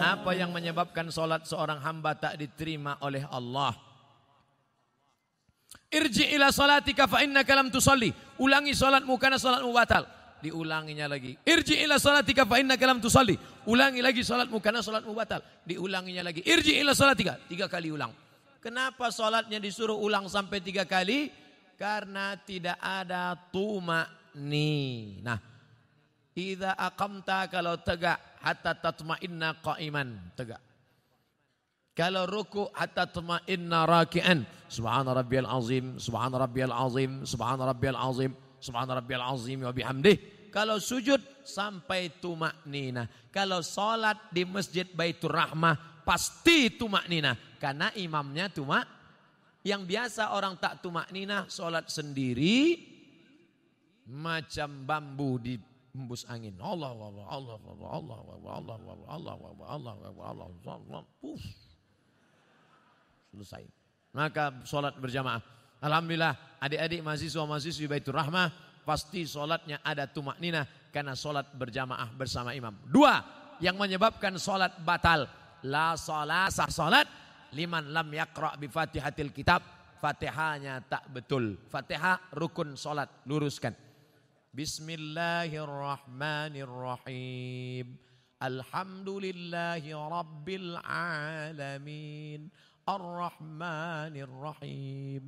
Apa yang menyebabkan solat seorang hamba tak diterima oleh Allah? Irji ila salatika fa innaka lam tusalli. Ulangi solatmu karena solatmu batal. Diulanginya lagi. Irji ila salatika fa innaka lam tusalli. Ulangi lagi solatmu karena solatmu batal. Diulanginya lagi. Irji ila salatika. 3 kali ulang. Kenapa solatnya disuruh ulang sampai 3 kali? Karena tidak ada tuma'ninah. Idza aqamta, kalau tegak, hatta tatma'inna qa'iman, tegak. Kalau ruku, hatta tatma'inna raki'an. Subhana rabbiyal azim, subhana rabbiyal azim, subhana rabbiyal azim, subhana rabbiyal azim wa bihamdih. Kalau sujud sampai tuma'ninah. Kalau salat di Masjid Baitur Rahmah pasti tuma'ninah, karena imamnya yang biasa orang tak tuma'ninah salat sendiri macam bambu di hembus angin. Allah Allah Allah Allah Allah Allah Allah Allah Allah Allah. Selesai. Maka solat berjamaah. Alhamdulillah adik-adik mahasiswa-mahasiswi Baitur Rahmah pasti solatnya ada tumakninah karena solat berjamaah bersama imam. 2 yang menyebabkan solat batal. La solat, sah solat liman lam yaqra' bi fatihatil kitab. Fatihahnya tak betul. Fatihah rukun solat, luruskan. Bismillahirrahmanirrahim. Alhamdulillahi rabbil alamin. Ar-Rahmanir-Rahim.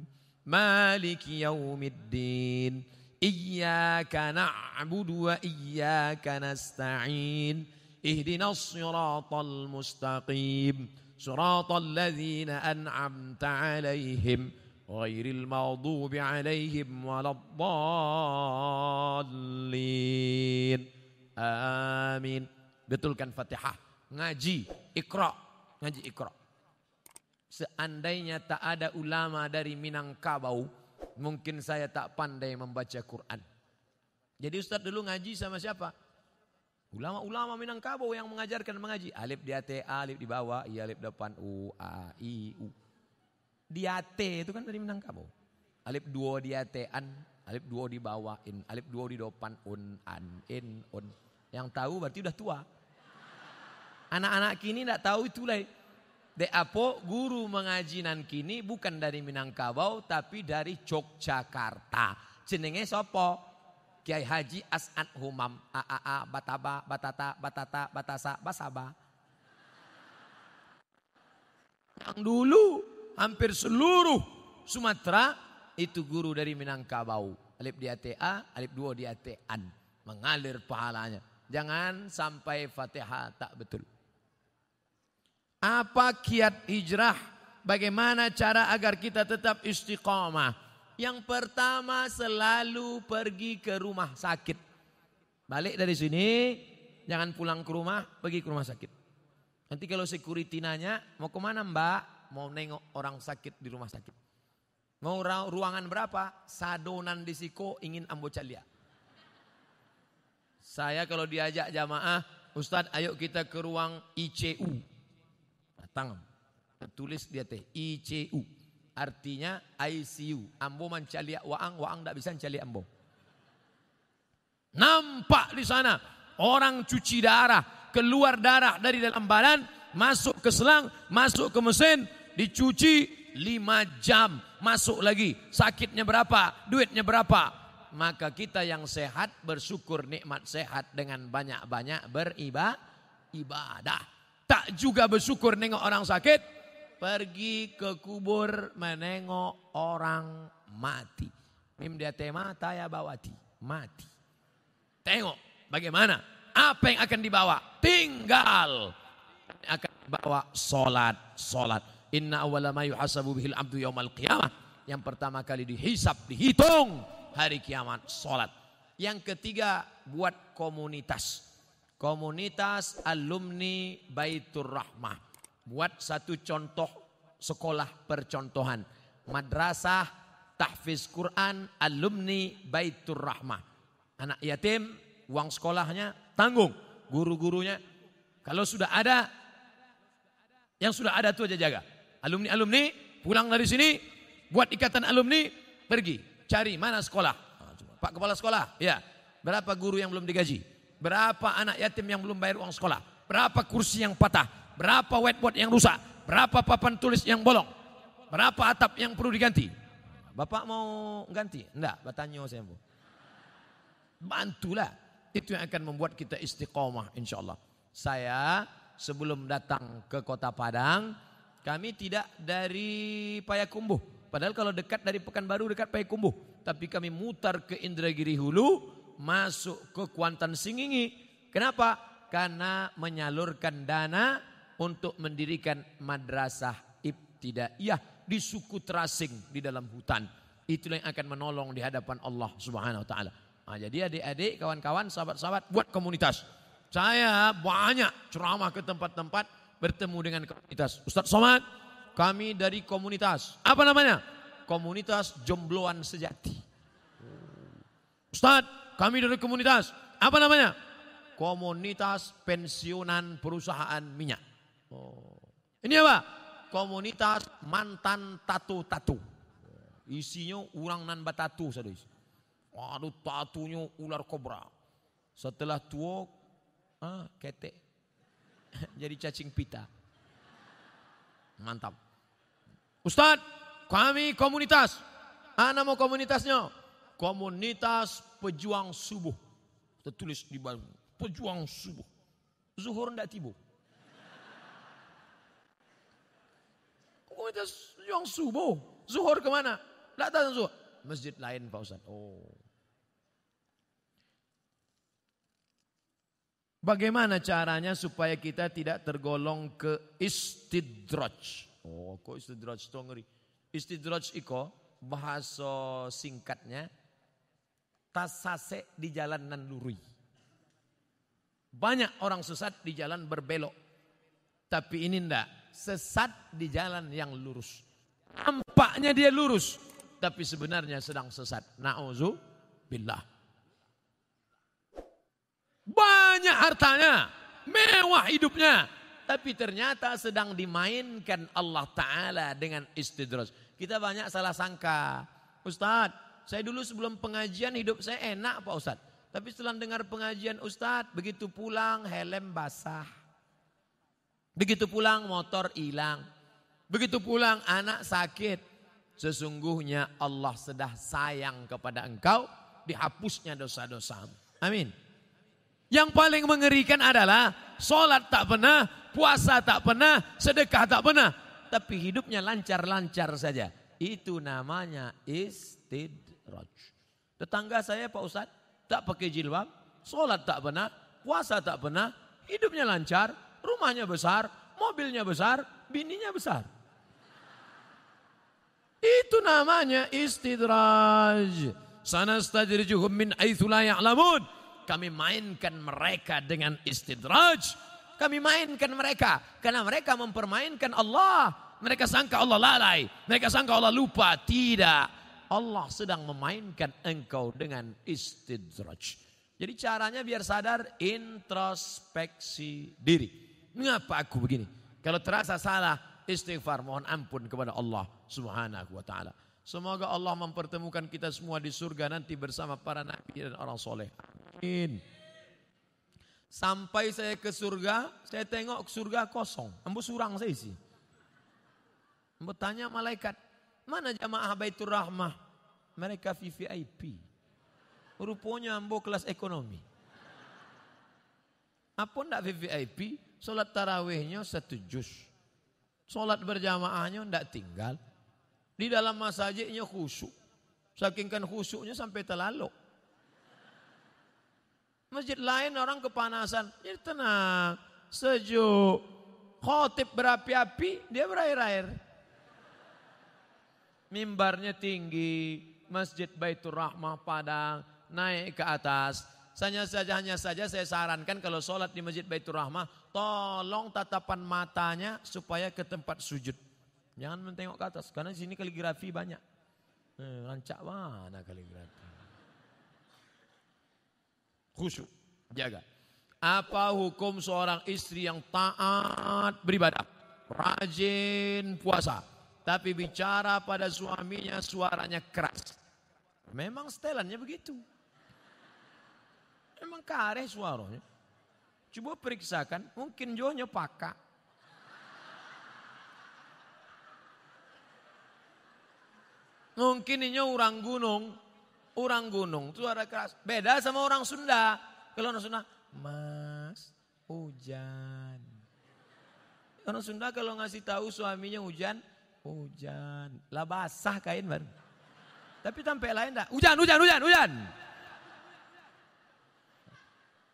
Maliki yaumiddin. Iyyaka na'budu wa iyyaka nasta'in. Ihdinas siratal mustaqim. Siratal ladzina an'amta 'alaihim ghairil maghdubi 'alaihim waladdallin. Amin. Betulkan Fatihah. Ngaji Iqra. Ngaji Iqra. Seandainya tak ada ulama dari Minangkabau, mungkin saya tak pandai membaca Quran. Jadi Ustaz dulu ngaji sama siapa? Ulama-ulama Minangkabau yang mengajarkan mengaji. Alif di atas, alif di bawah, i alif depan, u, a, i, u. Di atas itu kan dari Minangkabau. Alif 2 di atas, an, alif 2 di bawah, in, alif 2 di depan, un, an, in, un. Yang tahu berarti udah tua. Anak-anak kini tidak tahu itulah. Apo guru mengaji nan kini bukan dari Minangkabau tapi dari Yogyakarta. Jenenge sopo? Kiai Haji As'ad Humam. A bataba batata batata batasa basaba. Yang dulu hampir seluruh Sumatera itu guru dari Minangkabau. Alif di atas a, alif 2 di atas an. Mengalir pahalanya. Jangan sampai Fatihah tak betul. Apa kiat hijrah? Bagaimana cara agar kita tetap istiqamah? Yang pertama selalu pergi ke rumah sakit. Balik dari sini, jangan pulang ke rumah, pergi ke rumah sakit. Nanti kalau security nanya, mau kemana mbak? Mau nengok orang sakit di rumah sakit. Mau ruangan berapa? Sadonan di Siko, ingin ambo calia. Saya kalau diajak jamaah, Ustadz ayo kita ke ruang ICU. Datang, tulis dia teh ICU, artinya ICU. Ambo mencaliak waang, waang tak bisa mencaliak ambo. Nampak di sana orang cuci darah, keluar darah dari dalam badan, masuk ke selang, masuk ke mesin, dicuci 5 jam, masuk lagi. Sakitnya berapa? Duitnya berapa? Maka kita yang sehat bersyukur nikmat sehat dengan banyak-banyak beribadah. Tak juga bersyukur nengok orang sakit, pergi ke kubur menengok orang mati. Mim dia tema taya bawati, mati. Tengok bagaimana, apa yang akan dibawa? Tinggal akan dibawa solat. Inna awwala ma yuhasabu bihil abdu yaumal qiyamah. Yang pertama kali dihisap, dihitung hari kiamat, solat. Yang ketiga, buat komunitas. Komunitas alumni Baitur Rahmah. Buat satu contoh sekolah percontohan. Madrasah tahfiz Quran alumni Baitur Rahmah. Anak yatim, uang sekolahnya tanggung. Guru-gurunya. Kalau sudah ada, yang sudah ada itu aja jaga. Alumni-alumni pulang dari sini, buat ikatan alumni, pergi. Cari mana sekolah. Pak Kepala Sekolah, ya. Berapa guru yang belum digaji? Berapa anak yatim yang belum bayar uang sekolah? Berapa kursi yang patah? berapa whiteboard yang rusak, berapa papan tulis yang bolong, berapa atap yang perlu diganti. Bapak mau ganti? Enggak, batanyo saya mau. Bantulah. Itu yang akan membuat kita istiqomah insya Allah. Saya sebelum datang ke Kota Padang, kami tidak dari Payakumbuh. Padahal kalau dekat dari Pekanbaru dekat Payakumbuh. Tapi kami mutar ke Indragiri Hulu, masuk ke Kuantan Singingi. Kenapa? Karena menyalurkan dana untuk mendirikan madrasah ibtidaiyah di suku terasing di dalam hutan. Itulah yang akan menolong di hadapan Allah Subhanahu wa taala. Nah, jadi adik-adik, kawan-kawan, sahabat-sahabat, buat komunitas. Saya banyak ceramah ke tempat-tempat bertemu dengan komunitas. Ustaz Somad, kami dari komunitas. Apa namanya? Komunitas Jombloan Sejati. Ustaz, kami dari komunitas. Apa namanya? Komunitas Pensiunan Perusahaan Minyak. Ini apa? Komunitas Mantan Tatu-Tatu. Isinya urang nan batatu saudara. Waduh, tatunya ular kobra. Setelah tua, ketek. Jadi cacing pita. Mantap. Ustadz, kami komunitas. Nama komunitasnya? Komunitas Pejuang Subuh. Tertulis di bawah. Pejuang Subuh. Zuhur ndak tiba. Komunitas Pejuang Subuh. Zuhur kemana? Ndak tahu zuhur. Masjid lain Pak Ustadz. Bagaimana caranya supaya kita tidak tergolong ke istidraj? Kok istidraj itu ngeri. Istidraj iko bahasa singkatnya tasase di jalan nan luri. Banyak orang sesat di jalan berbelok. Tapi ini ndak, sesat di jalan yang lurus. Nampaknya dia lurus, tapi sebenarnya sedang sesat. Na'udzubillah. Banyak hartanya, mewah hidupnya, tapi ternyata sedang dimainkan Allah Ta'ala dengan istidraj. Kita banyak salah sangka. Ustadz, saya dulu sebelum pengajian hidup saya enak Pak Ustadz. Tapi setelah dengar pengajian Ustadz, begitu pulang helm basah. Begitu pulang motor hilang. Begitu pulang anak sakit. Sesungguhnya Allah sudah sayang kepada engkau, dihapusnya dosa-dosamu. Amin. Yang paling mengerikan adalah sholat tak pernah, puasa tak pernah, sedekah tak pernah. Tapi hidupnya lancar-lancar saja. Itu namanya istidraj. Tetangga saya Pak Ustadz tak pakai jilbab, sholat tak pernah, puasa tak pernah, hidupnya lancar, rumahnya besar, mobilnya besar, bininya besar. Itu namanya istidraj. Sanastajrijuhum min haitsu la ya'lamun. Kami mainkan mereka dengan istidraj. Kami mainkan mereka karena mereka mempermainkan Allah. Mereka sangka Allah lalai, mereka sangka Allah lupa. Tidak, Allah sedang memainkan engkau dengan istidraj. Jadi caranya biar sadar, introspeksi diri. Mengapa aku begini? Kalau terasa salah, istighfar, mohon ampun kepada Allah Subhanahu wa taala. Semoga Allah mempertemukan kita semua di surga nanti bersama para nabi dan orang soleh. Amin. Sampai saya ke surga, saya tengok surga kosong. Ambo surang saya isi. Ambo tanya malaikat, mana jamaah Baitur Rahmah? Mereka VVIP. Rupanya ambo kelas ekonomi. Apa ndak VVIP? Solat tarawihnya 1 juz. Solat berjamaahnya ndak tinggal. Di dalam masjidnya khusyuk. Saking kan khusyuknya sampai terlalu. Masjid lain orang kepanasan. Jadi tenang, sejuk. Khotib berapi-api, dia berair-air. Mimbarnya tinggi. Masjid Baitur Rahmah Padang naik ke atas. Hanya saja saya sarankan kalau sholat di Masjid Baitur Rahmah, tolong tatapan matanya supaya ke tempat sujud. Jangan mentengok ke atas, karena di sini kaligrafi banyak. Rancak mana kaligrafi. Khusyuk, jaga. Apa hukum seorang istri yang taat beribadah, rajin puasa, tapi bicara pada suaminya suaranya keras? Memang setelannya begitu. Memang kareh suaranya. Coba periksakan, mungkin jonya pakak. Mungkin ini orang gunung. Orang gunung suara keras. Beda sama orang Sunda. Kalau orang Sunda, Mas, hujan. Orang Sunda kalau ngasih tahu suaminya hujan, hujan. Lah basah kain baru. Tapi sampai lain enggak. Hujan, hujan, hujan, hujan.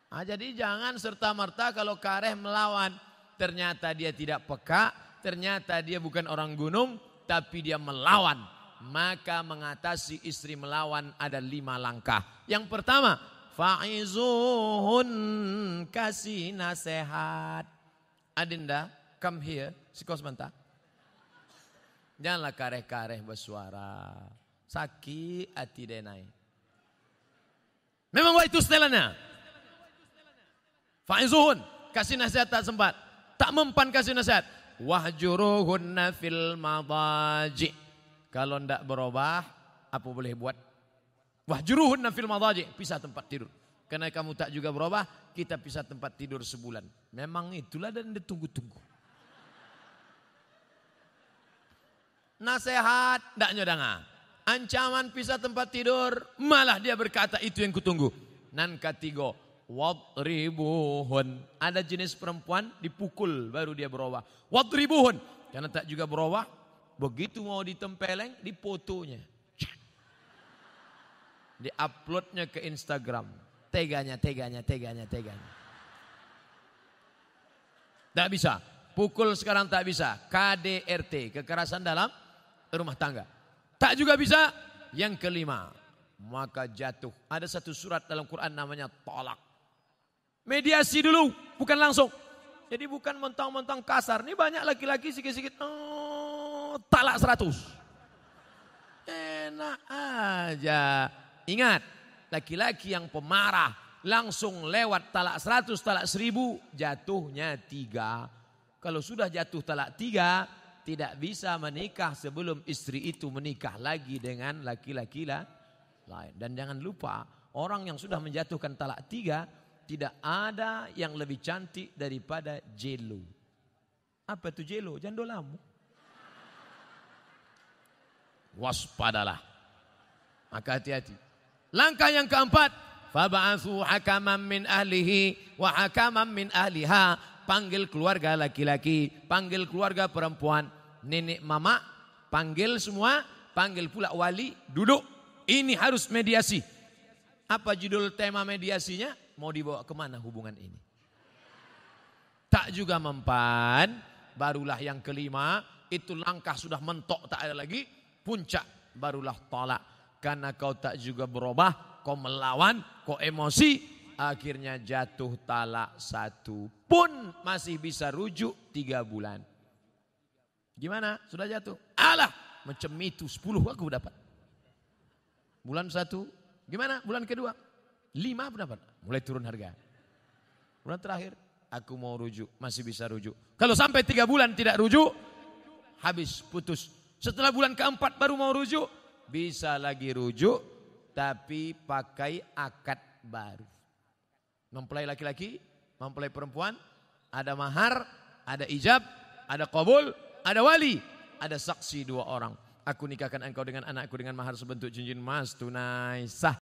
Nah, jadi jangan serta-merta kalau kareh melawan. Ternyata dia tidak peka, ternyata dia bukan orang gunung, tapi dia melawan. Maka mengatasi istri melawan ada 5 langkah. Yang pertama, fa'izuhun, kasih nasihat. Adinda, come here, sikos sebentar. Janganlah kareh-kareh bersuara. Sakit hati denai. Memang itu setelannya. Fa'izuhun, kasih nasihat tak sempat. Tak mempan kasih nasihat. Wahjuruhunna fil madaji. Kalau tidak berubah, apa boleh buat? Wahjuruhunna fil madaji, pisah tempat tidur. Karena kamu tak juga berubah, kita pisah tempat tidur sebulan. Memang itulah dan ditunggu-tunggu. Nasihat, tidak nyodanga. Ancaman pisah tempat tidur, malah dia berkata itu yang kutunggu. Nan ketiga, wadribuhun. Ada jenis perempuan dipukul baru dia berubah. Wadribuhun. Karena tak juga berubah, begitu mau ditempeleng, difotonya. Di-uploadnya ke Instagram. Teganya. Tak bisa. Pukul sekarang tak bisa. KDRT, kekerasan dalam rumah tangga. Tak juga bisa. Yang kelima, maka jatuh. Ada satu surat dalam Quran namanya tolak. Mediasi dulu, bukan langsung. Jadi bukan mentang-mentang kasar. Ini banyak laki-laki sikit-sikit. Talak 100. Enak aja. Ingat, laki-laki yang pemarah langsung lewat talak 100, talak 1000, jatuhnya 3. Kalau sudah jatuh talak 3, tidak bisa menikah sebelum istri itu menikah lagi dengan laki-laki lain. Dan jangan lupa, orang yang sudah menjatuhkan talak 3, tidak ada yang lebih cantik daripada Jelo. Apa itu Jelo? Jandolamu. Waspadalah. Maka hati-hati. Langkah yang keempat, fab'atsu hakaman min ahlihi wa hakaman min ahliha. Panggil keluarga laki-laki, panggil keluarga perempuan, nenek mama, panggil semua, panggil pula wali, duduk. Ini harus mediasi. Apa judul tema mediasinya? Mau dibawa kemana hubungan ini? Tak juga mempan, barulah yang kelima, itu langkah sudah mentok tak ada lagi, puncak barulah tolak. Karena kau tak juga berubah, kau melawan, kau emosi, akhirnya jatuh talak 1 pun masih bisa rujuk 3 bulan. Gimana? Sudah jatuh? Alah, macam itu 10 aku dapat. Bulan 1, gimana? Bulan kedua, 5 aku dapat. Mulai turun harga. Bulan terakhir, aku mau rujuk, masih bisa rujuk. Kalau sampai 3 bulan tidak rujuk, habis, putus. Setelah bulan keempat baru mau rujuk, bisa lagi rujuk, tapi pakai akad baru. Mempelai laki-laki, mempelai perempuan, ada mahar, ada ijab, ada qabul, ada wali, ada saksi 2 orang. Aku nikahkan engkau dengan anakku dengan mahar sebentuk cincin emas tunai sah.